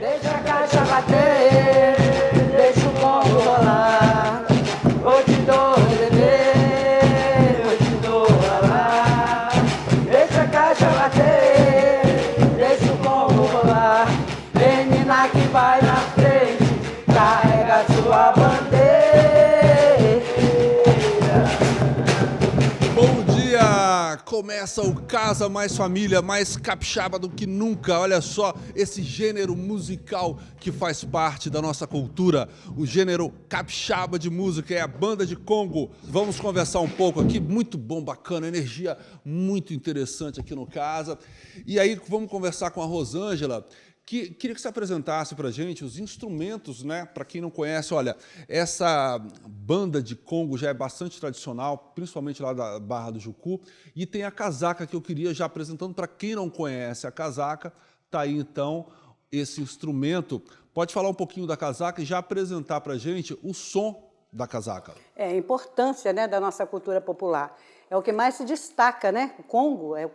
Deixa a caixa bater, deixa o bongo rolar. Vou te dou, bebê, vou te dou, lá. Deixa a caixa bater, deixa o bongo rolar. Menina que vai na frente, carrega sua bandeira. Bom dia! Começa o Casa Mais Família, mais capixaba do que nunca. Olha só esse gênero musical que faz parte da nossa cultura. O gênero capixaba de música é a Banda de Congo. Vamos conversar um pouco aqui, muito bom, bacana, energia muito interessante aqui no Casa. E aí vamos conversar com a Rosângela, que queria que você apresentasse para a gente os instrumentos, né? Para quem não conhece, olha, essa banda de Congo já é bastante tradicional, principalmente lá da Barra do Jucu, e tem a casaca que eu queria já apresentando para quem não conhece a casaca. Tá aí então esse instrumento. Pode falar um pouquinho da casaca e já apresentar para a gente o som da casaca. É a importância, né, da nossa cultura popular. É o que mais se destaca, né? O Congo, é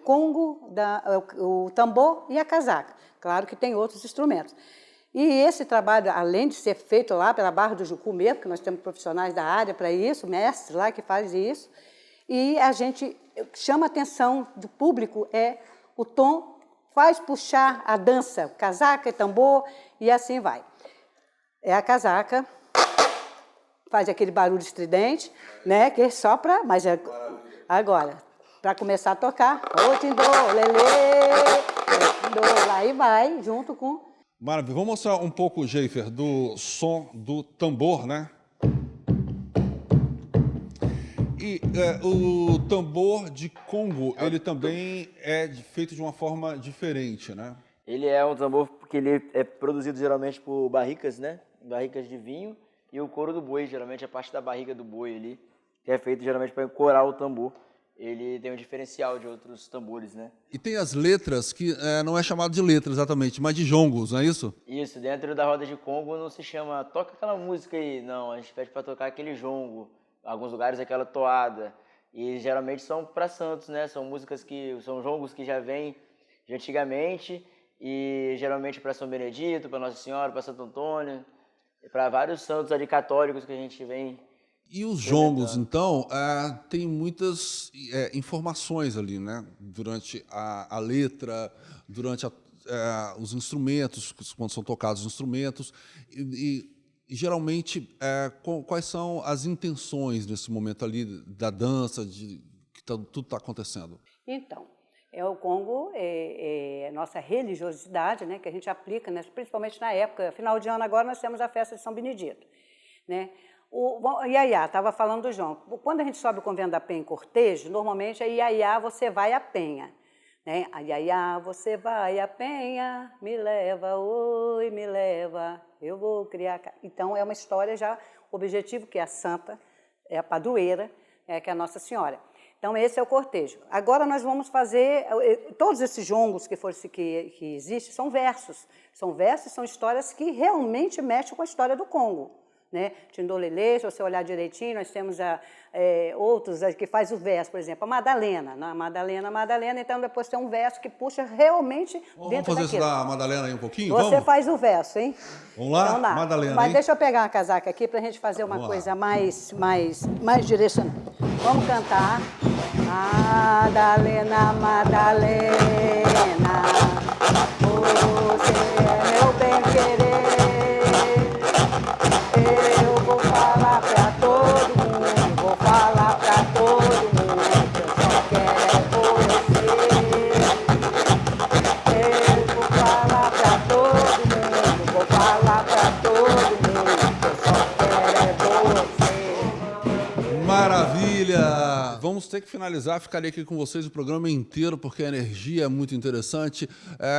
o tambor e a casaca. Claro que tem outros instrumentos. E esse trabalho, além de ser feito lá pela Barra do Jucu mesmo, que nós temos profissionais da área para isso, mestres lá que fazem isso, e a gente chama a atenção do público, o tom faz puxar a dança, casaca e tambor, e assim vai. É a casaca, faz aquele barulho estridente, né? Que é só para... Mas é, agora, para começar a tocar, o tindô, lelê, aí vai, junto com... Maravilha. Vamos mostrar um pouco, Geifer, do som do tambor, né? E o tambor de Congo, ele também é feito de uma forma diferente, né? Ele é um tambor que ele é produzido geralmente por barricas, né? Barricas de vinho e o couro do boi, geralmente a parte da barriga do boi ali, que é feito geralmente para corar o tambor. Ele tem um diferencial de outros tambores, né? E tem as letras, que não é chamado de letra exatamente, mas de jongos, não é isso? Isso, dentro da roda de Congo não se chama toca aquela música aí, não, a gente pede para tocar aquele jongo, em alguns lugares aquela toada, e geralmente são para santos, né? São músicas são jongos que já vêm de antigamente, e geralmente para São Benedito, para Nossa Senhora, para Santo Antônio, para vários santos ali católicos que a gente vem. E os jongos, então, tem muitas informações ali, né? Durante a letra, durante os instrumentos, quando são tocados os instrumentos, e geralmente, quais são as intenções nesse momento ali da dança, que tudo está acontecendo? Então, o Congo é a nossa religiosidade, né? Que a gente aplica, né, principalmente na época, final de ano agora nós temos a festa de São Benedito, né? O Iaiá, estava falando do João. Quando a gente sobe o Convento da Penha em cortejo, normalmente é Iaiá, você vai à Penha. Né? A Iaiá, você vai à Penha, me leva, oi, me leva, eu vou criar... Então, é uma história já, o objetivo que é a santa, é a padroeira, que é a Nossa Senhora. Então, esse é o cortejo. Agora nós vamos fazer... Todos esses jongos que existem são versos. São versos, são histórias que realmente mexem com a história do Congo. Né? Tindolelê, se você olhar direitinho, nós temos outros que faz o verso, por exemplo, a Madalena, então depois tem um verso que puxa realmente Vamos dentro fazer daquilo. isso da Madalena aí um pouquinho? Você Vamos? faz o verso, hein? Vamos lá? Então, Madalena, mas hein? deixa eu pegar uma casaca aqui para a gente fazer uma coisa mais direcionada. Vamos cantar. Madalena, Madalena, você é meu bem-querer. Eu vou falar pra todo mundo, vou falar pra todo mundo, que eu só quero você. Eu vou falar pra todo mundo, vou falar pra todo mundo, que eu só quero você. Maravilha! Vamos ter que finalizar, ficaria aqui com vocês o programa inteiro, porque a energia é muito interessante.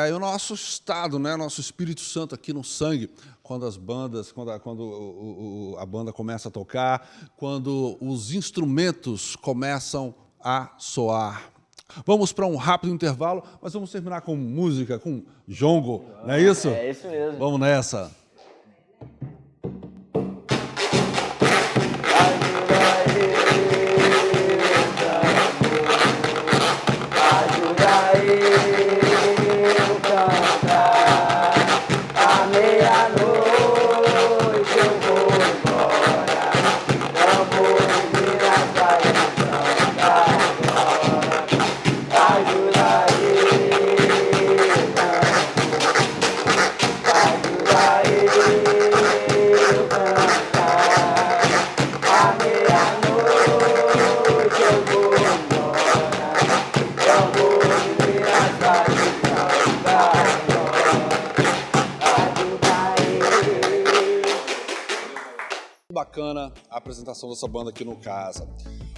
E o nosso estado, né, nosso Espírito Santo aqui no sangue, quando as bandas, quando a banda começa a tocar, quando os instrumentos começam a soar. Vamos para um rápido intervalo, mas vamos terminar com música, com jongo, não é isso? É isso mesmo. Vamos nessa. Ajuda eu cantar a bacana a apresentação dessa banda aqui no Casa.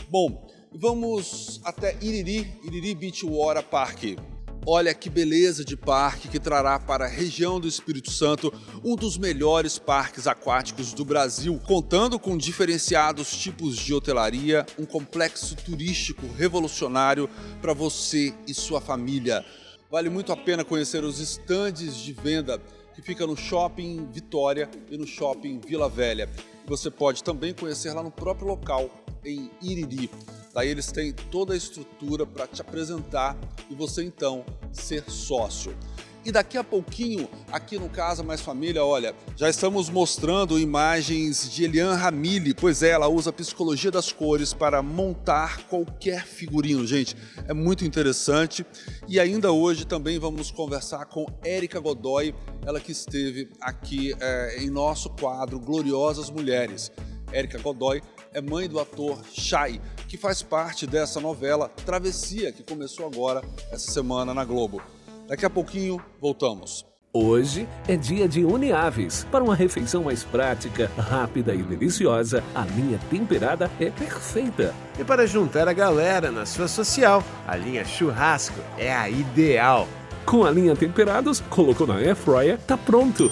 Bom, vamos até Iriri Beach Water Park. Olha que beleza de parque que trará para a região do Espírito Santo um dos melhores parques aquáticos do Brasil, contando com diferenciados tipos de hotelaria, um complexo turístico revolucionário para você e sua família. Vale muito a pena conhecer os estandes de venda que fica no Shopping Vitória e no Shopping Vila Velha. Você pode também conhecer lá no próprio local, em Iriri. Daí eles têm toda a estrutura para te apresentar e você então ser sócio. E daqui a pouquinho, aqui no Casa Mais Família, olha, já estamos mostrando imagens de Eliane Ramille, pois é, ela usa a psicologia das cores para montar qualquer figurino, gente, é muito interessante. E ainda hoje também vamos conversar com Érica Godoy, ela que esteve aqui em nosso quadro Gloriosas Mulheres. Érica Godoy é mãe do ator Chay, que faz parte dessa novela Travessia, que começou agora, essa semana, na Globo. Daqui a pouquinho, voltamos. Hoje é dia de Uniaves. Para uma refeição mais prática, rápida e deliciosa, a linha temperada é perfeita. E para juntar a galera na sua social, a linha churrasco é a ideal. Com a linha temperados, colocou na air fryer, tá pronto.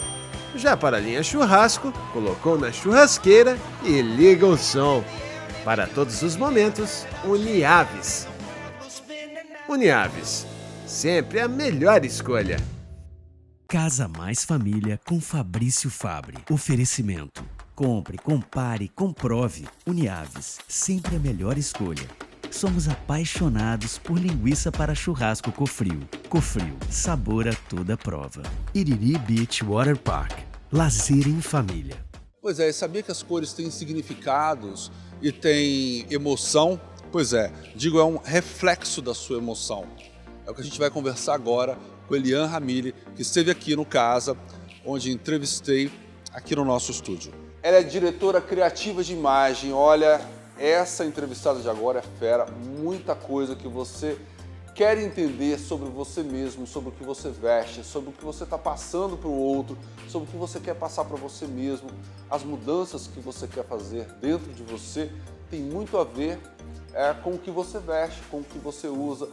Já para a linha churrasco, colocou na churrasqueira e liga o som. Para todos os momentos, Uniaves. Uniaves, sempre a melhor escolha. Casa Mais Família com Fabrício Fabre. Oferecimento. Compre, compare, comprove. Uniaves, sempre a melhor escolha. Somos apaixonados por linguiça para churrasco Cofrio. Cofrio, sabor a toda prova. Iriri Beach Water Park. Lazer em família. Pois é, sabia que as cores têm significados e têm emoção? Pois é, digo, é um reflexo da sua emoção. É o que a gente vai conversar agora com Eliane Ramille, que esteve aqui no Casa, onde entrevistei aqui no nosso estúdio. Ela é diretora criativa de imagem. Olha, essa entrevistada de agora é fera, muita coisa que você quer entender sobre você mesmo, sobre o que você veste, sobre o que você está passando para o outro, sobre o que você quer passar para você mesmo, as mudanças que você quer fazer dentro de você, tem muito a ver com o que você veste, com o que você usa,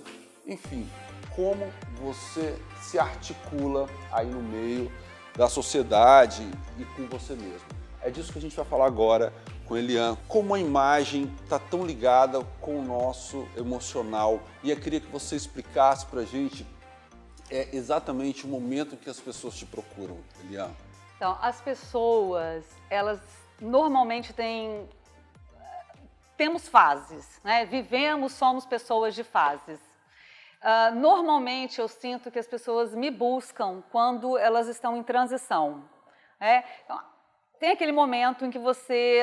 enfim, como você se articula aí no meio da sociedade e com você mesmo. É disso que a gente vai falar agora com Eliane, como a imagem está tão ligada com o nosso emocional. E eu queria que você explicasse para a gente exatamente o momento em que as pessoas te procuram, Eliane. Então, as pessoas, elas normalmente temos fases, né? Vivemos, somos pessoas de fases. Normalmente eu sinto que as pessoas me buscam quando elas estão em transição. Então, tem aquele momento em que você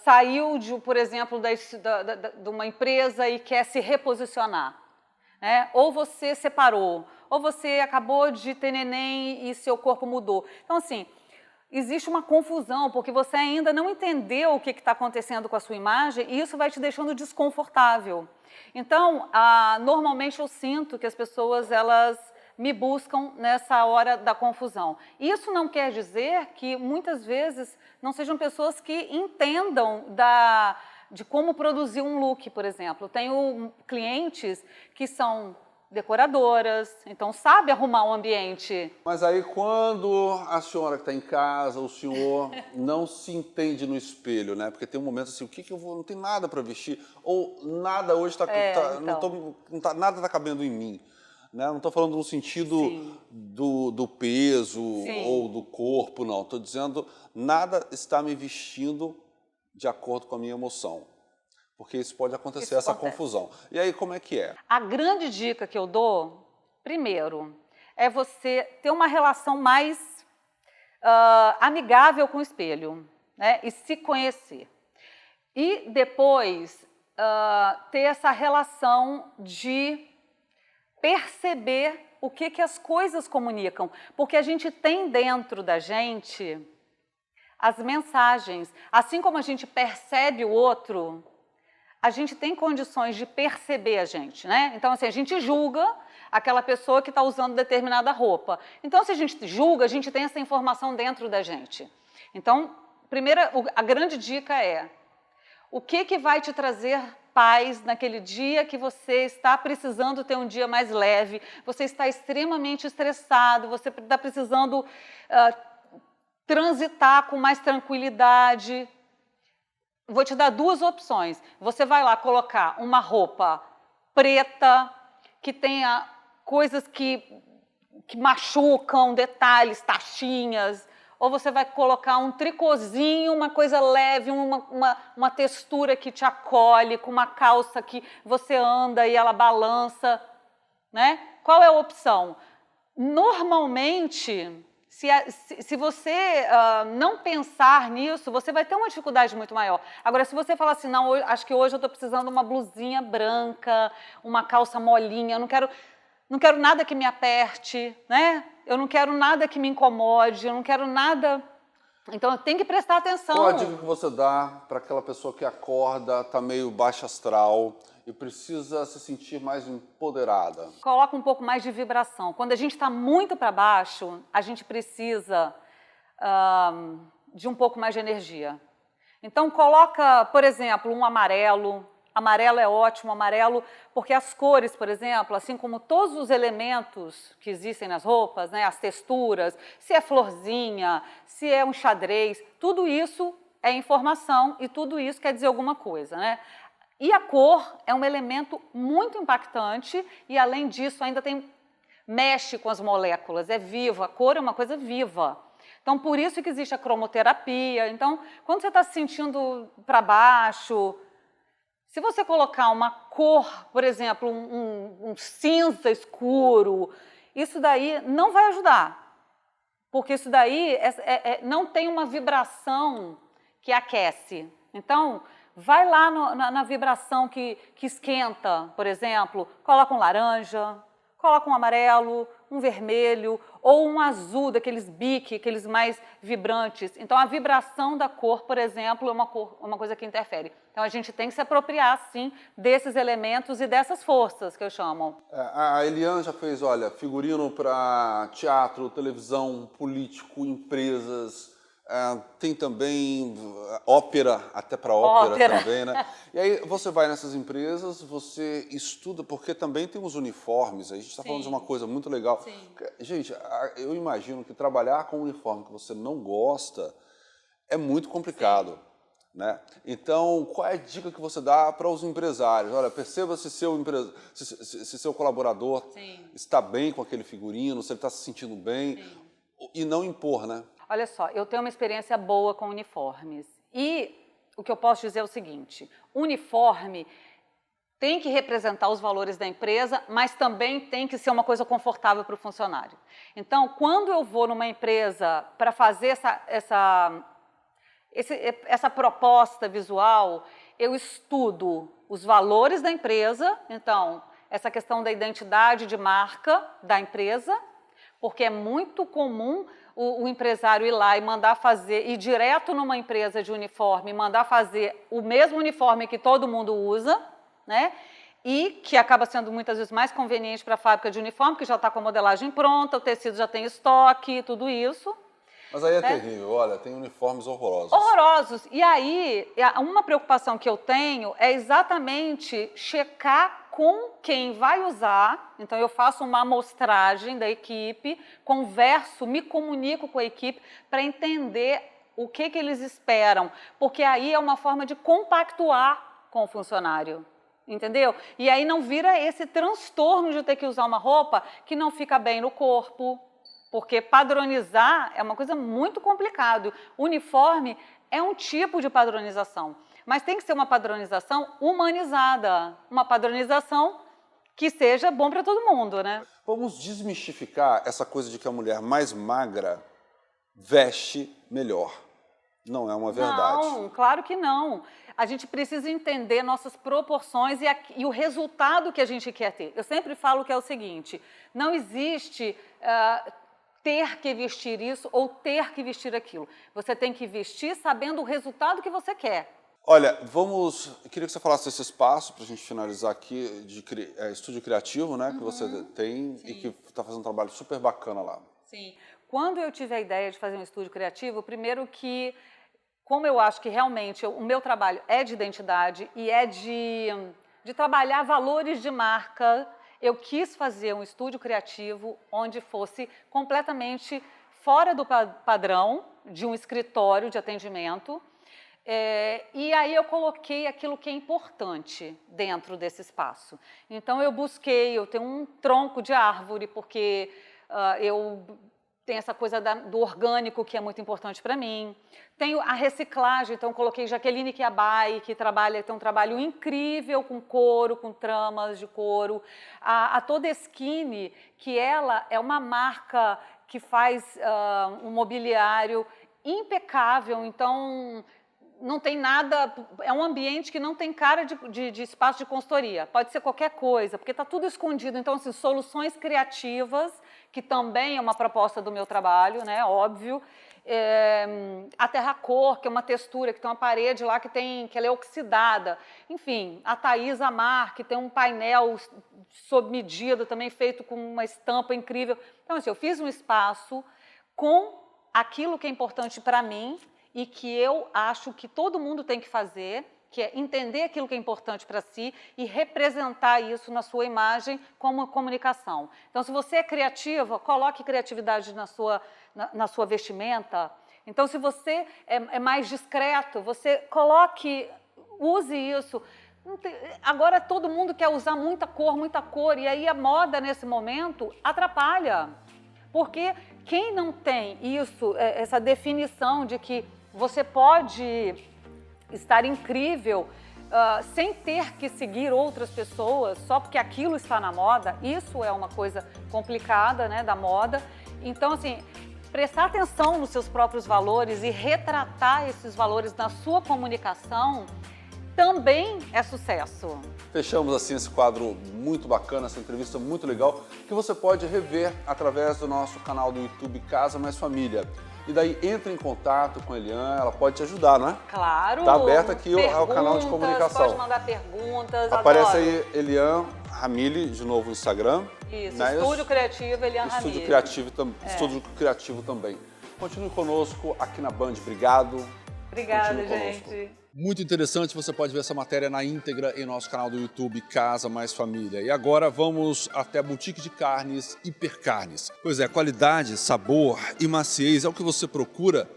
saiu, por exemplo, de uma empresa e quer se reposicionar. Ou você separou, ou você acabou de ter neném e seu corpo mudou. Então, assim, existe uma confusão, porque você ainda não entendeu o que está acontecendo com a sua imagem e isso vai te deixando desconfortável. Então, normalmente eu sinto que as pessoas, elas me buscam nessa hora da confusão. Isso não quer dizer que muitas vezes não sejam pessoas que entendam de como produzir um look, por exemplo. Tenho clientes que são decoradoras, então sabe arrumar um ambiente. Mas aí quando a senhora que está em casa, o senhor não se entende no espelho, né? Porque tem um momento assim, o que eu vou, não tem nada para vestir, ou nada hoje nada está cabendo em mim. Né? Não estou falando no sentido do peso ou do corpo, não. Estou dizendo, nada está me vestindo de acordo com a minha emoção. Porque isso pode acontecer, essa confusão. E aí, como é que é? A grande dica que eu dou, primeiro, é você ter uma relação mais amigável com o espelho, né? E se conhecer. E depois, ter essa relação de perceber o que as coisas comunicam, porque a gente tem dentro da gente as mensagens. Assim como a gente percebe o outro, a gente tem condições de perceber a gente, né? Então, assim, a gente julga aquela pessoa que está usando determinada roupa. Então, se a gente julga, a gente tem essa informação dentro da gente. Então, a grande dica é: o que vai te trazer paz naquele dia que você está precisando ter um dia mais leve, você está extremamente estressado, você está precisando transitar com mais tranquilidade. Vou te dar duas opções. Você vai lá colocar uma roupa preta, que tenha coisas que machucam, detalhes, taxinhas, ou você vai colocar um tricôzinho, uma coisa leve, uma textura que te acolhe, com uma calça que você anda e ela balança, né? Qual é a opção? Normalmente, se você não pensar nisso, você vai ter uma dificuldade muito maior. Agora, se você falar assim, não, acho que hoje eu estou precisando de uma blusinha branca, uma calça molinha, eu não quero nada que me aperte, né? Eu não quero nada que me incomode, eu não quero nada... Então, eu tenho que prestar atenção. Qual a dica que você dá para aquela pessoa que acorda, está meio baixa astral e precisa se sentir mais empoderada? Coloca um pouco mais de vibração. Quando a gente está muito para baixo, a gente precisa de um pouco mais de energia. Então, coloca, por exemplo, um amarelo. Amarelo é ótimo, amarelo, porque as cores, por exemplo, assim como todos os elementos que existem nas roupas, né, as texturas, se é florzinha, se é um xadrez, tudo isso é informação e tudo isso quer dizer alguma coisa, né? E a cor é um elemento muito impactante e, além disso, ainda mexe com as moléculas, é vivo, a cor é uma coisa viva. Então, por isso que existe a cromoterapia. Então, quando você está se sentindo para baixo... Se você colocar uma cor, por exemplo, um cinza escuro, isso daí não vai ajudar. Porque isso daí não tem uma vibração que aquece. Então, vai lá na vibração que esquenta, por exemplo, coloca um laranja, coloca um amarelo, um vermelho ou um azul, daqueles bique, aqueles mais vibrantes. Então, a vibração da cor, por exemplo, é uma coisa que interfere. Então, a gente tem que se apropriar, sim, desses elementos e dessas forças que eu chamo. A Eliane já fez, olha, figurino para teatro, televisão, político, empresas, tem também ópera, até para ópera também, né? E aí você vai nessas empresas, você estuda, porque também tem os uniformes, a gente está falando de uma coisa muito legal. Sim. Gente, eu imagino que trabalhar com um uniforme que você não gosta é muito complicado. Né? Então, qual é a dica que você dá para os empresários? Olha, perceba se seu colaborador está bem com aquele figurino, se ele está se sentindo bem, e não impor, né? Olha só, eu tenho uma experiência boa com uniformes. E o que eu posso dizer é o seguinte, uniforme tem que representar os valores da empresa, mas também tem que ser uma coisa confortável para o funcionário. Então, quando eu vou numa empresa para fazer essa proposta visual, eu estudo os valores da empresa, então, essa questão da identidade de marca da empresa, porque é muito comum o empresário ir lá e mandar fazer, ir direto numa empresa de uniforme, mandar fazer o mesmo uniforme que todo mundo usa, né? E que acaba sendo muitas vezes mais conveniente para a fábrica de uniforme, que já está com a modelagem pronta, o tecido já tem estoque, tudo isso. Mas aí é terrível, olha, tem uniformes horrorosos. Horrorosos. E aí, uma preocupação que eu tenho é exatamente checar com quem vai usar. Então, eu faço uma amostragem da equipe, converso, me comunico com a equipe para entender o que eles esperam. Porque aí é uma forma de compactuar com o funcionário. Entendeu? E aí não vira esse transtorno de ter que usar uma roupa que não fica bem no corpo. Porque padronizar é uma coisa muito complicada. Uniforme é um tipo de padronização, mas tem que ser uma padronização humanizada, uma padronização que seja bom para todo mundo, né? Vamos desmistificar essa coisa de que a mulher mais magra veste melhor. Não é uma verdade. Não, claro que não. A gente precisa entender nossas proporções e o resultado que a gente quer ter. Eu sempre falo que é o seguinte, não existe... ter que vestir isso ou ter que vestir aquilo. Você tem que vestir sabendo o resultado que você quer. Olha, eu queria que você falasse desse espaço, para a gente finalizar aqui, de estúdio criativo, né, que você tem e que está fazendo um trabalho super bacana lá. Sim. Quando eu tive a ideia de fazer um estúdio criativo, primeiro que como eu acho que realmente o meu trabalho é de identidade e é de trabalhar valores de marca, eu quis fazer um estúdio criativo onde fosse completamente fora do padrão de um escritório de atendimento. E aí eu coloquei aquilo que é importante dentro desse espaço. Então eu tenho um tronco de árvore, porque eu tenho essa coisa do orgânico, que é muito importante para mim. Tenho a reciclagem, então coloquei Jaqueline Kiabai, que tem um trabalho incrível com couro, com tramas de couro. A Toda Skinny, que ela é uma marca que faz um mobiliário impecável, então não tem nada, é um ambiente que não tem cara de espaço de consultoria, pode ser qualquer coisa, porque está tudo escondido. Então, assim, soluções criativas, que também é uma proposta do meu trabalho, né, óbvio. A Terracor, que é uma textura, que tem uma parede lá que ela é oxidada. Enfim, a Thaís Amar, que tem um painel sob medida, também feito com uma estampa incrível. Então, assim, eu fiz um espaço com aquilo que é importante para mim e que eu acho que todo mundo tem que fazer, que é entender aquilo que é importante para si e representar isso na sua imagem como uma comunicação. Então, se você é criativa, coloque criatividade na sua vestimenta. Então, se você é mais discreto, você use isso. Agora, todo mundo quer usar muita cor, e aí a moda, nesse momento, atrapalha. Porque quem não tem essa definição de que você pode estar incrível sem ter que seguir outras pessoas só porque aquilo está na moda, isso é uma coisa complicada, né, da moda. Então, assim, prestar atenção nos seus próprios valores e retratar esses valores na sua comunicação também é sucesso. Fechamos assim esse quadro muito bacana, essa entrevista muito legal, que você pode rever através do nosso canal do YouTube Casa Mais Família. E daí entra em contato com a Elian, ela pode te ajudar, não é? Claro. Está aberto aqui o canal de comunicação. Pode mandar perguntas, aparece adoro. Aí Elian Ramili, de novo no Instagram. Isso, né? Estúdio Criativo Elian Ramili. Estúdio Criativo também. Continue conosco aqui na Band, obrigado. Obrigada, gente. Muito interessante, você pode ver essa matéria na íntegra em nosso canal do YouTube Casa Mais Família. E agora vamos até a Boutique de Carnes Hipercarnes. Pois é, qualidade, sabor e maciez é o que você procura?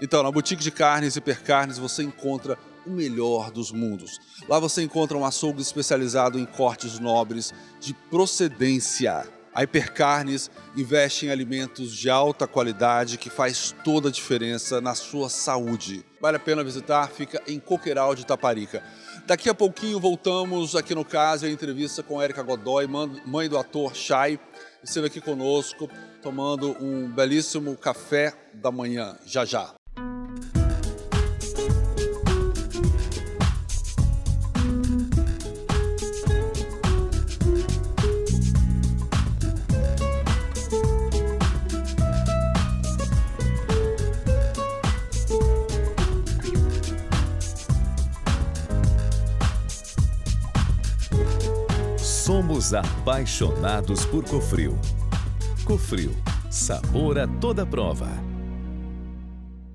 Então, na Boutique de Carnes Hipercarnes você encontra o melhor dos mundos. Lá você encontra um açougue especializado em cortes nobres de procedência. A Hipercarnes investe em alimentos de alta qualidade que faz toda a diferença na sua saúde. Vale a pena visitar, fica em Coqueiral de Itaparica. Daqui a pouquinho voltamos aqui no Caso, a entrevista com Érica Godoy, mãe do ator Chay. Esteve aqui conosco, tomando um belíssimo café da manhã, já já. Somos apaixonados por Cofril. Cofril, sabor a toda prova.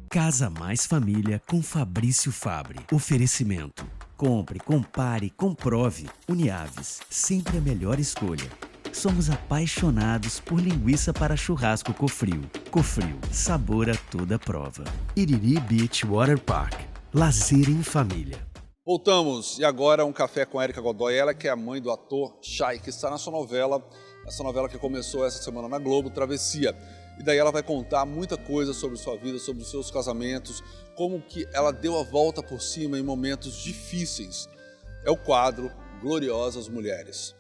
Casa Mais Família com Fabrício Fabre. Oferecimento. Compre, compare, comprove. Uniaves, sempre a melhor escolha. Somos apaixonados por linguiça para churrasco Cofril. Cofril, sabor a toda prova. Iriri Beach Water Park. Lazer em família. Voltamos, e agora um café com a Érica Godoy, ela que é a mãe do ator Chay, que está na sua novela, essa novela que começou essa semana na Globo, Travessia. E daí ela vai contar muita coisa sobre sua vida, sobre os seus casamentos, como que ela deu a volta por cima em momentos difíceis. É o quadro Gloriosas Mulheres.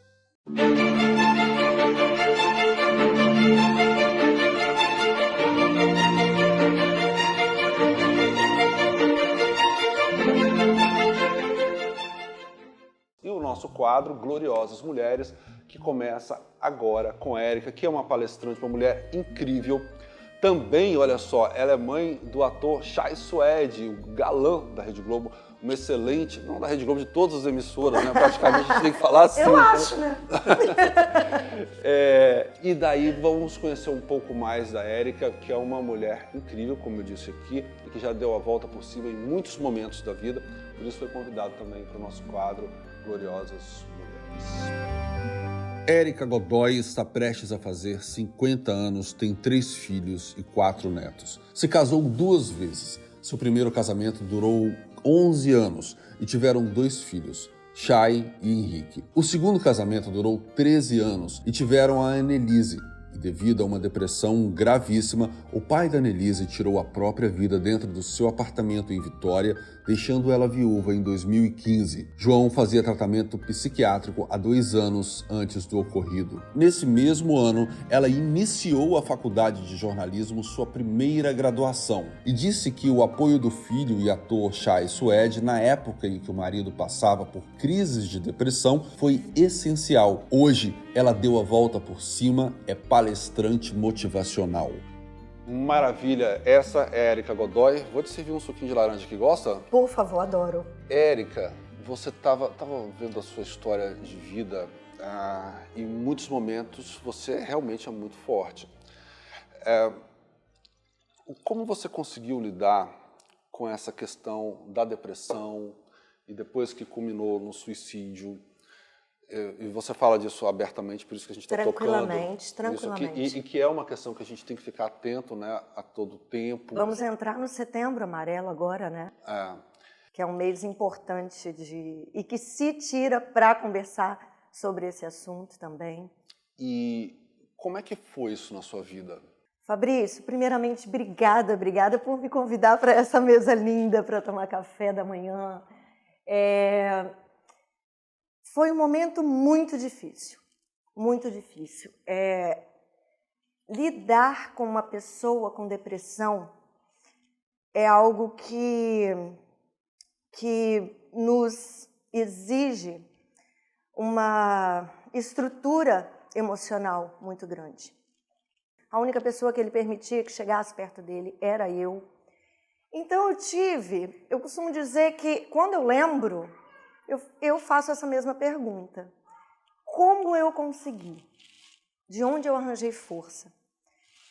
E o nosso quadro Gloriosas Mulheres, que começa agora com a Érica, que é uma palestrante, uma mulher incrível. Também, olha só, ela é mãe do ator Chay Suede, o galã da Rede Globo, uma excelente, não da Rede Globo, de todas as emissoras, né? Praticamente a gente tem que falar assim. Eu acho, né? E daí vamos conhecer um pouco mais da Érica, que é uma mulher incrível, como eu disse aqui, e que já deu a volta por cima em muitos momentos da vida. Por isso foi convidado também para o nosso quadro Gloriosas Mulheres. Érica Godoy está prestes a fazer 50 anos, tem 3 filhos e 4 netos. Se casou 2 vezes. Seu primeiro casamento durou 11 anos e tiveram 2 filhos, Chay e Henrique. O segundo casamento durou 13 anos e tiveram a Annelise. E devido a uma depressão gravíssima, o pai da Annelise tirou a própria vida dentro do seu apartamento em Vitória, deixando ela viúva em 2015. João fazia tratamento psiquiátrico há 2 anos antes do ocorrido. Nesse mesmo ano, ela iniciou a faculdade de jornalismo, sua primeira graduação, e disse que o apoio do filho e ator Chay Suede, na época em que o marido passava por crises de depressão, foi essencial. Hoje, ela deu a volta por cima, é palestrante motivacional. Maravilha, essa é a Érica Godoy. Vou te servir um suquinho de laranja aqui, gosta? Por favor, adoro. Érica, você estava vendo a sua história de vida, em muitos momentos você realmente é muito forte. Como você conseguiu lidar com essa questão da depressão e depois que culminou no suicídio? E você fala disso abertamente, por isso que a gente está tocando. Tranquilamente. E que é uma questão que a gente tem que ficar atento, né, a todo tempo. Vamos entrar no Setembro Amarelo agora, né? Que é um mês importante e que se tira para conversar sobre esse assunto também. E como é que foi isso na sua vida? Fabrício, primeiramente, obrigada por me convidar para essa mesa linda para tomar café da manhã. Foi um momento muito difícil, muito difícil. Lidar com uma pessoa com depressão é algo que nos exige uma estrutura emocional muito grande. A única pessoa que ele permitia que chegasse perto dele era eu. Então eu costumo dizer que quando eu lembro, eu faço essa mesma pergunta. Como eu consegui? De onde eu arranjei força?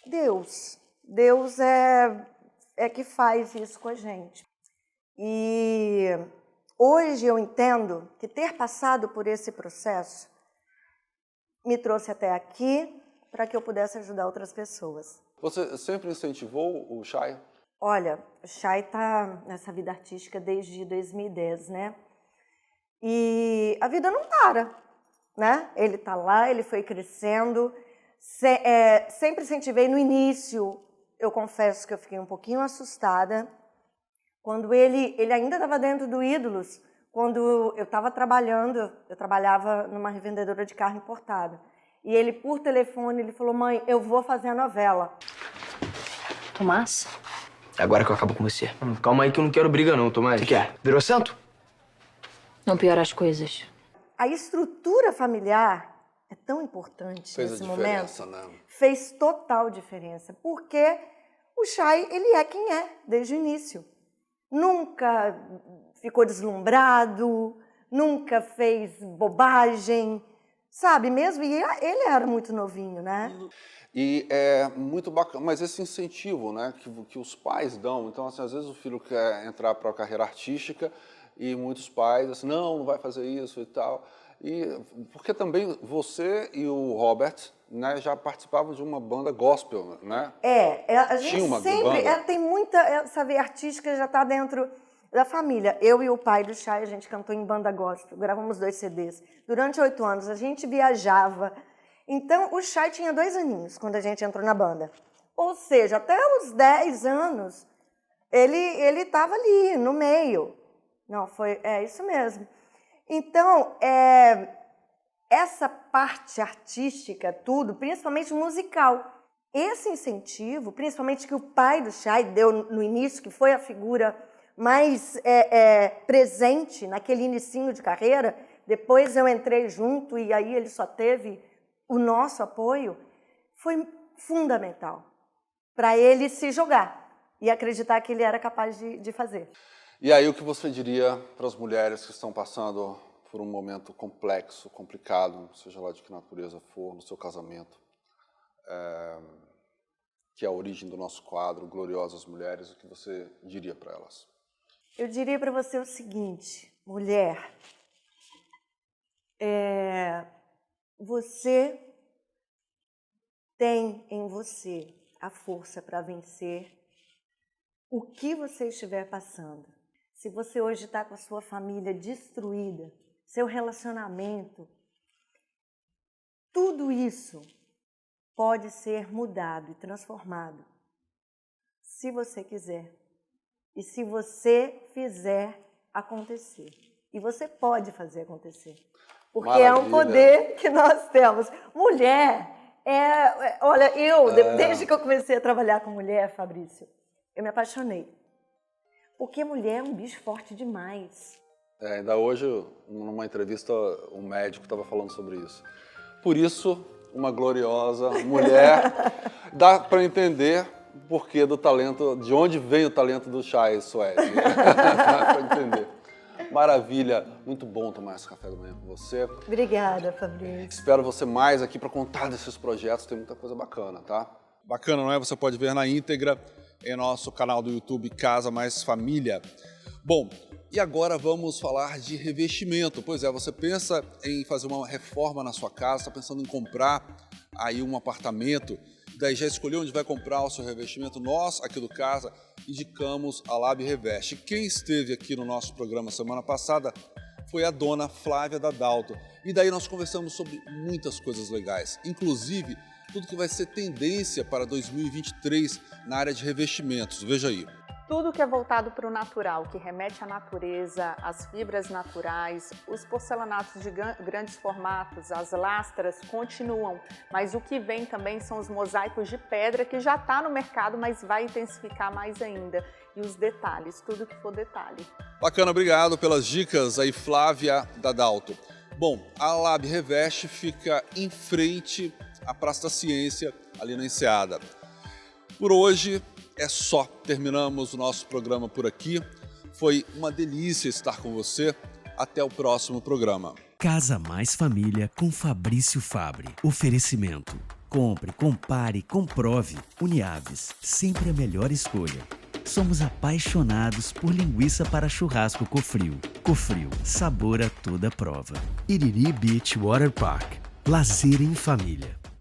Deus. Deus é que faz isso com a gente. E hoje eu entendo que ter passado por esse processo me trouxe até aqui para que eu pudesse ajudar outras pessoas. Você sempre incentivou o Chay? Olha, o Chay está nessa vida artística desde 2010, né? E a vida não para, né? Ele está lá, ele foi crescendo. Sempre incentivei no início. Eu confesso que eu fiquei um pouquinho assustada quando ele ainda estava dentro do Ídolos. Quando eu estava trabalhando, eu trabalhava numa revendedora de carro importada. E ele, por telefone, ele falou: mãe, eu vou fazer a novela. Tomás? Agora que eu acabo com você. Calma aí que eu não quero briga não, Tomás. O que quer? Virou santo? Não piora as coisas. A estrutura familiar é tão importante nesse momento. Né? Fez total diferença, porque o Chay, ele é quem é, desde o início. Nunca ficou deslumbrado, nunca fez bobagem, sabe? Mesmo, e ele era muito novinho, né? E é muito bacana, mas esse incentivo, né, que os pais dão, então, assim, às vezes o filho quer entrar para a carreira artística, e muitos pais, assim, não vai fazer isso e tal. E porque também você e o Robert, né, já participavam de uma banda gospel, né? A gente tinha uma sempre tem muita essa veia artística, já está dentro da família. Eu e o pai do Chay, a gente cantou em banda gospel, gravamos 2 CDs. Durante 8 anos a gente viajava. Então o Chay tinha 2 aninhos quando a gente entrou na banda. Ou seja, até os 10 anos ele estava ali no meio. Não, isso mesmo. Então, essa parte artística, tudo, principalmente musical, esse incentivo, principalmente que o pai do Chay deu no início, que foi a figura mais presente naquele inicinho de carreira, depois eu entrei junto e aí ele só teve o nosso apoio, foi fundamental para ele se jogar e acreditar que ele era capaz de fazer. E aí, o que você diria para as mulheres que estão passando por um momento complexo, complicado, seja lá de que natureza for, no seu casamento, que é a origem do nosso quadro, Gloriosas Mulheres, o que você diria para elas? Eu diria para você o seguinte, mulher, você tem em você a força para vencer o que você estiver passando. Se você hoje está com a sua família destruída, seu relacionamento, tudo isso pode ser mudado e transformado, se você quiser. E se você fizer acontecer. E você pode fazer acontecer. Porque Maravilha. É um poder que nós temos. Mulher, olha, desde que eu comecei a trabalhar com mulher, Fabrício, eu me apaixonei. Porque mulher é um bicho forte demais. Ainda hoje, numa entrevista, um médico estava falando sobre isso. Por isso, uma gloriosa mulher, dá para entender o porquê do talento, de onde vem o talento do Chay Suede. Dá para entender. Maravilha, muito bom tomar esse café da manhã com você. Obrigada, Fabrício. Espero você mais aqui para contar desses projetos, tem muita coisa bacana, tá? Bacana, não é? Você pode ver na íntegra em nosso canal do YouTube Casa Mais Família. Bom, e agora vamos falar de revestimento. Pois é, você pensa em fazer uma reforma na sua casa, está pensando em comprar aí um apartamento, daí já escolheu onde vai comprar o seu revestimento? Nós, aqui do Casa, indicamos a Lab Reveste. Quem esteve aqui no nosso programa semana passada foi a dona Flávia Dadalto. E daí nós conversamos sobre muitas coisas legais, inclusive tudo que vai ser tendência para 2023 na área de revestimentos. Veja aí. Tudo que é voltado para o natural, que remete à natureza, às fibras naturais, os porcelanatos de grandes formatos, as lastras continuam, mas o que vem também são os mosaicos de pedra, que já está no mercado, mas vai intensificar mais ainda. E os detalhes, tudo que for detalhe. Bacana, obrigado pelas dicas aí, Flávia Dadalto. Bom, a Lab Reveste fica em frente à Praça da Ciência, ali na Enseada. Por hoje é só, terminamos o nosso programa por aqui. Foi uma delícia estar com você. Até o próximo programa. Casa Mais Família com Fabrício Fabre. Oferecimento. Compre, compare, comprove. Uniaves, sempre a melhor escolha. Somos apaixonados por linguiça para churrasco Cofrio. Cofrio, sabor a toda prova. Iriri Beach Water Park. Lazer em família.